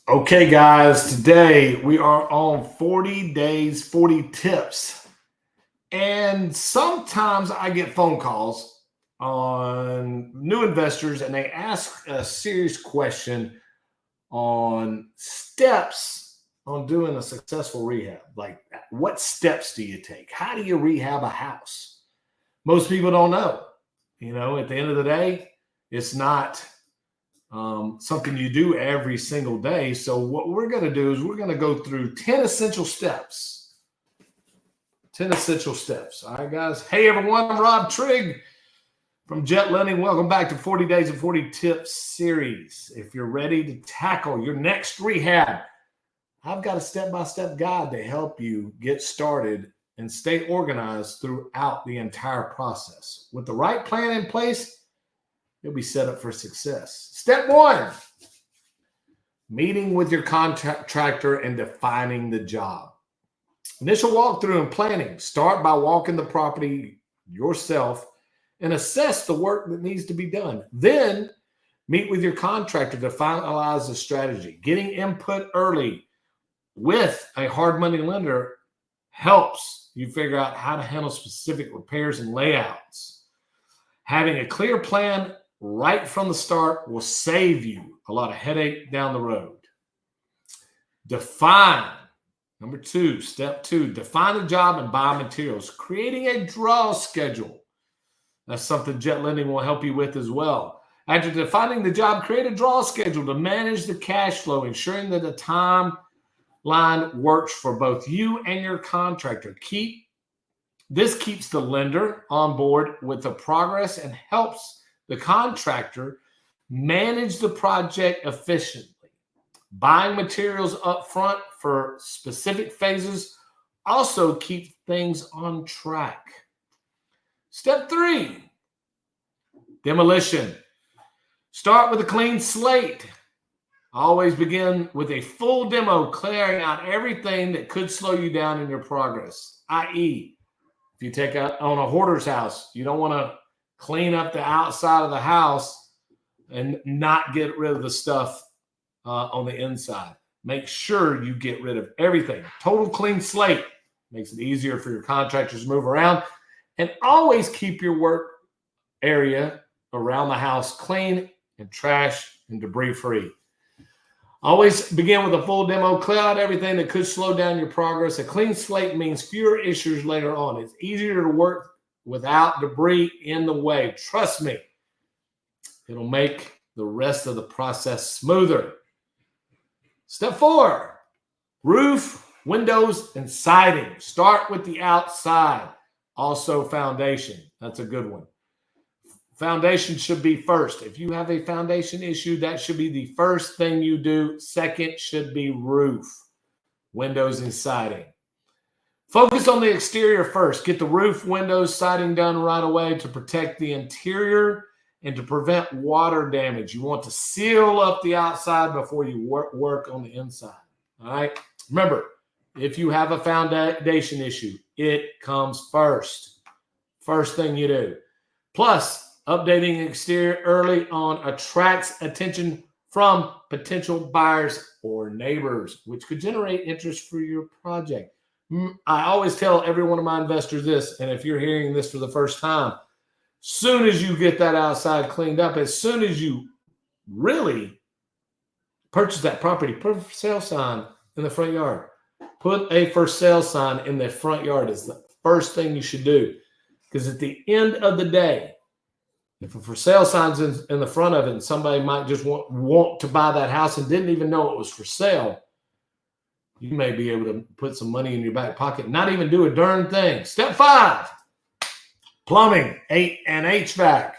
Okay, guys, today we are on 40 days, 40 tips. And sometimes I get phone calls on new investors and they ask a serious question on steps on doing a successful rehab. Like, what steps do you take? How do you rehab a house? Most people don't know. At the end of the day, it's not something you do every single day. So what we're going to do is we're going to go through 10 essential steps. 10 essential steps. All right, guys. Hey, everyone. I'm Rob Trigg from Jet Lending. Welcome back to 40 Days and 40 Tips series. If you're ready to tackle your next rehab, I've got a step-by-step guide to help you get started and stay organized throughout the entire process. With the right plan in place, you'll be set up for success. Step one, meeting with your contractor and defining the job. Initial walkthrough and planning. Start by walking the property yourself and assess the work that needs to be done. Then meet with your contractor to finalize the strategy. Getting input early with a hard money lender helps you figure out how to handle specific repairs and layouts. Having a clear plan right from the start will save you a lot of headache down the road. Define. Number two, step two, define the job and buy materials. Creating a draw schedule. That's something Jet Lending will help you with as well. After defining the job, create a draw schedule to manage the cash flow, ensuring that the timeline works for both you and your contractor. This keeps the lender on board with the progress and helps the contractor manage the project efficiently. Buying materials up front for specific phases also keeps things on track. Step three, demolition. Start with a clean slate. Always begin with a full demo, clearing out everything that could slow you down in your progress, i.e., if you take out on a hoarder's house, you don't want to clean up the outside of the house and not get rid of the stuff on the inside. Make sure you get rid of everything. Total clean slate makes it easier for your contractors to move around. And always keep your work area around the house clean and trash and debris free. Always begin with a full demo. Clear out everything that could slow down your progress. A clean slate means fewer issues later on. It's easier to work without debris in the way. Trust me, it'll make the rest of the process smoother. Step four, roof, windows, and siding. Start with the outside. Also foundation. That's a good one. Foundation should be first. If you have a foundation issue, that should be the first thing you do. Second should be roof, windows, and siding. Focus on the exterior first. Get the roof, windows, siding done right away to protect the interior and to prevent water damage. You want to seal up the outside before you work on the inside. All right? Remember, if you have a foundation issue, it comes first. First thing you do. Plus, updating exterior early on attracts attention from potential buyers or neighbors, which could generate interest for your project. I always tell every one of my investors this, and if you're hearing this for the first time, soon as you get that outside cleaned up, as soon as you really purchase that property, put a for sale sign in the front yard. Put a for sale sign in the front yard is the first thing you should do. Because at the end of the day, if a for sale sign's in the front of it and somebody might just want to buy that house and didn't even know it was for sale, you may be able to put some money in your back pocket and not even do a darn thing. Step five, plumbing and HVAC.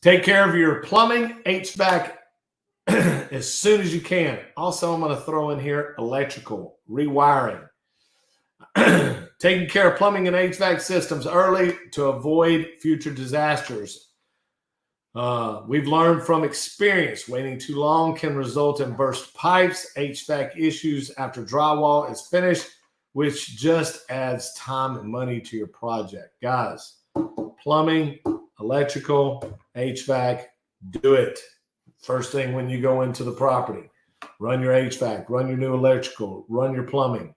Take care of your plumbing, HVAC as soon as you can. Also, I'm going to throw in here electrical, rewiring. Taking care of plumbing and HVAC systems early to avoid future disasters. We've learned from experience waiting too long can result in burst pipes, HVAC issues after drywall is finished, which just adds time and money to your project. Guys, plumbing, electrical, HVAC, do it first thing when you go into the property. run your HVAC, run your new electrical, run your plumbing.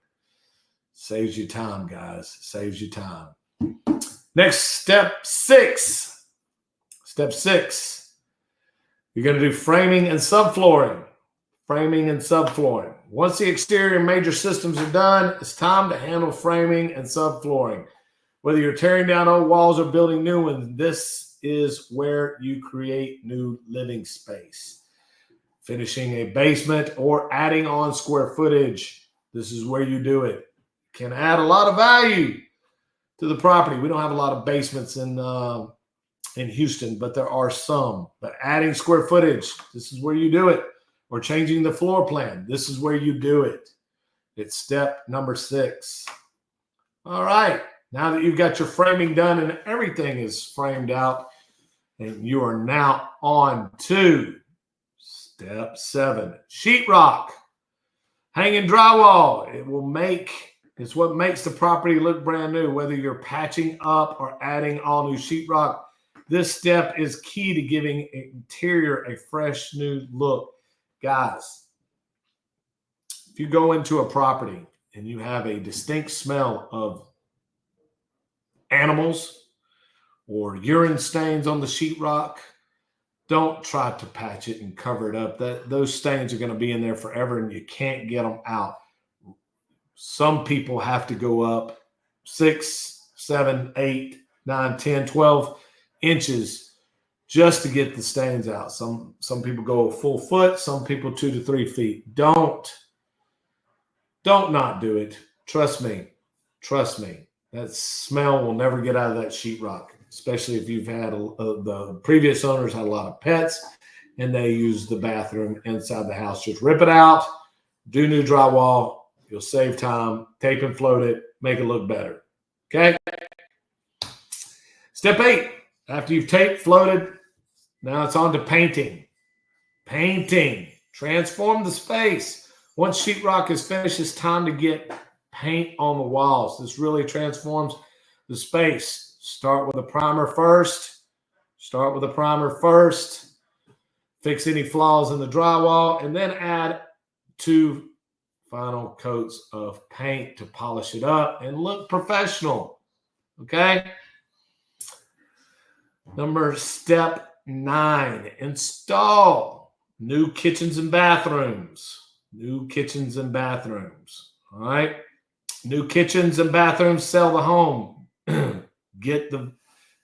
Saves you time, guys. Saves you time. Next, step 6. Step 6. You're going to do framing and subflooring. Framing and subflooring. Once the exterior and major systems are done, it's time to handle framing and subflooring. Whether you're tearing down old walls or building new ones, this is where you create new living space. Finishing a basement or adding on square footage, this is where you do it. Can add a lot of value to the property. We don't have a lot of basements in Houston, but there are some. But adding square footage, this is where you do it. Or changing the floor plan, this is where you do it. It's step number 6. All right. Now that you've got your framing done and everything is framed out, and you are now on to step 7, sheetrock. Hanging drywall. It's what makes the property look brand new, whether you're patching up or adding all new sheetrock. This step is key to giving interior a fresh new look. Guys, if you go into a property and you have a distinct smell of animals or urine stains on the sheetrock, don't try to patch it and cover it up. Those stains are going to be in there forever and you can't get them out. Some people have to go up 6, 7, 8, 9, 10, 12 inches just to get the stains out. Some people go a full foot, some people 2 to 3 feet. Don't not do it. Trust me. That smell will never get out of that sheetrock, especially if you've had the previous owners had a lot of pets and they use the bathroom inside the house. Just rip it out, do new drywall. You'll save time, tape and float it, make it look better. Okay? Step 8, after you've taped, floated, now it's on to painting. Painting. Transform the space. Once sheetrock is finished, it's time to get paint on the walls. This really transforms the space. Start with a primer first. Fix any flaws in the drywall, and then add 2 final coats of paint to polish it up and look professional. Okay? Step 9, install new kitchens and bathrooms. All right? New kitchens and bathrooms sell the home. Get the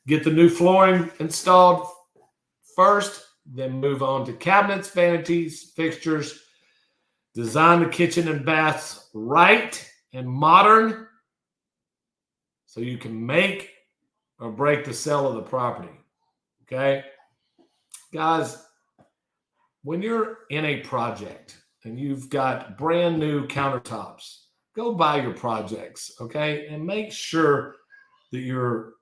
new flooring installed first, then move on to cabinets, vanities, fixtures. Design the kitchen and baths right and modern so you can make or break the sale of the property. Okay? Guys, when you're in a project and you've got brand new countertops, go buy your projects, okay? And make sure that your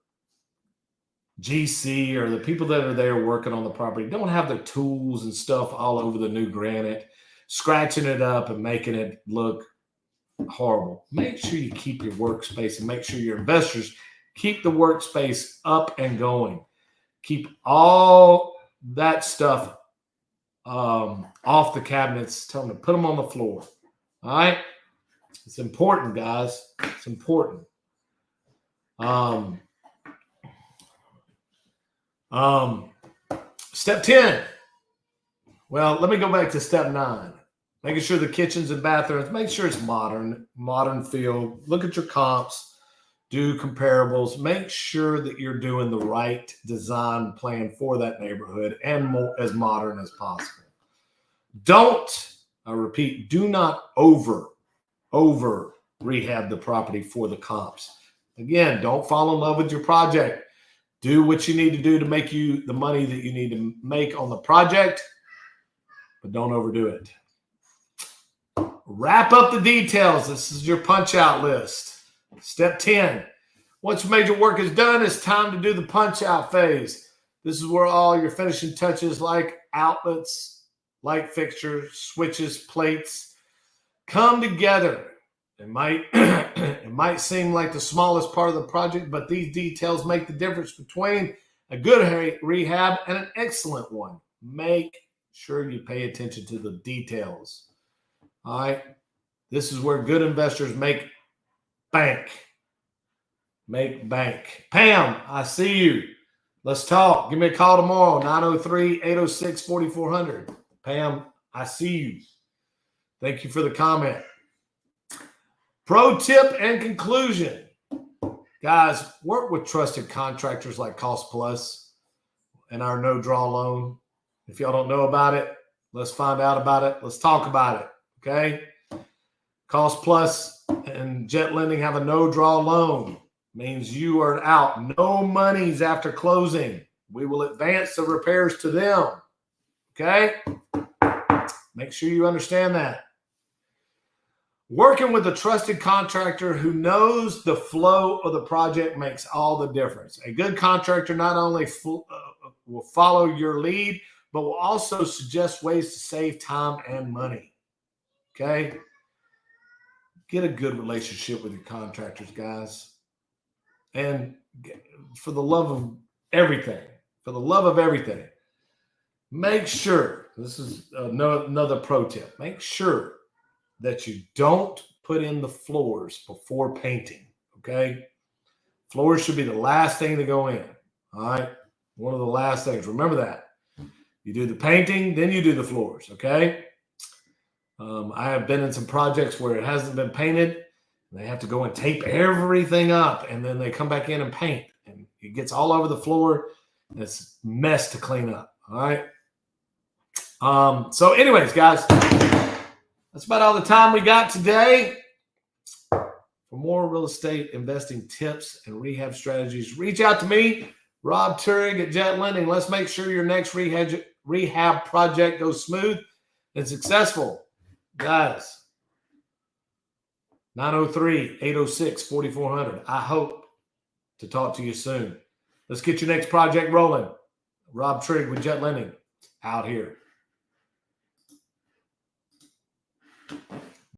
GC or the people that are there working on the property don't have their tools and stuff all over the new granite, scratching it up and making it look horrible. Make sure you keep your workspace and make sure your investors keep the workspace up and going. Keep all that stuff off the cabinets. Tell them to put them on the floor. All right? It's important, guys. It's important. Step 10. Well, let me go back to step 9. Making sure the kitchens and bathrooms, make sure it's modern feel. Look at your comps. Do comparables. Make sure that you're doing the right design plan for that neighborhood and as modern as possible. I repeat, do not over rehab the property for the comps. Again, don't fall in love with your project. Do what you need to do to make you the money that you need to make on the project, but don't overdo it. Wrap up the details. This is your punch-out list. Step 10. Once major work is done, it's time to do the punch-out phase. This is where all your finishing touches like outlets, light fixtures, switches, plates come together. It might seem like the smallest part of the project, but these details make the difference between a good rehab and an excellent one. Make sure you pay attention to the details. All right. This is where good investors make bank. Make bank. Pam, I see you. Let's talk. Give me a call tomorrow, 903-806-4400. Pam, I see you. Thank you for the comment. Pro tip and conclusion. Guys, work with trusted contractors like Cost Plus and our no-draw loan. If y'all don't know about it, let's find out about it. Let's talk about it, okay? Cost Plus and Jet Lending have a no-draw loan. Means you are out. No monies after closing. We will advance the repairs to them, okay? Make sure you understand that. Working with a trusted contractor who knows the flow of the project makes all the difference. A good contractor not only will follow your lead, but will also suggest ways to save time and money. Okay? Get a good relationship with your contractors, guys. And for the love of everything, make sure, this is another pro tip, make sure that you don't put in the floors before painting, okay? Floors should be the last thing to go in, all right? One of the last things. Remember that. You do the painting, then you do the floors, okay? I have been in some projects where it hasn't been painted. They have to go and tape everything up, and then they come back in and paint, and it gets all over the floor, and it's a mess to clean up, all right? So anyways, guys, that's about all the time we got today. For more real estate investing tips and rehab strategies, reach out to me, Rob Turig at Jet Lending. Let's make sure your next rehab project goes smooth and successful. Guys, 903-806-4400. I hope to talk to you soon. Let's get your next project rolling. Rob Trigg with Jet Lending out here.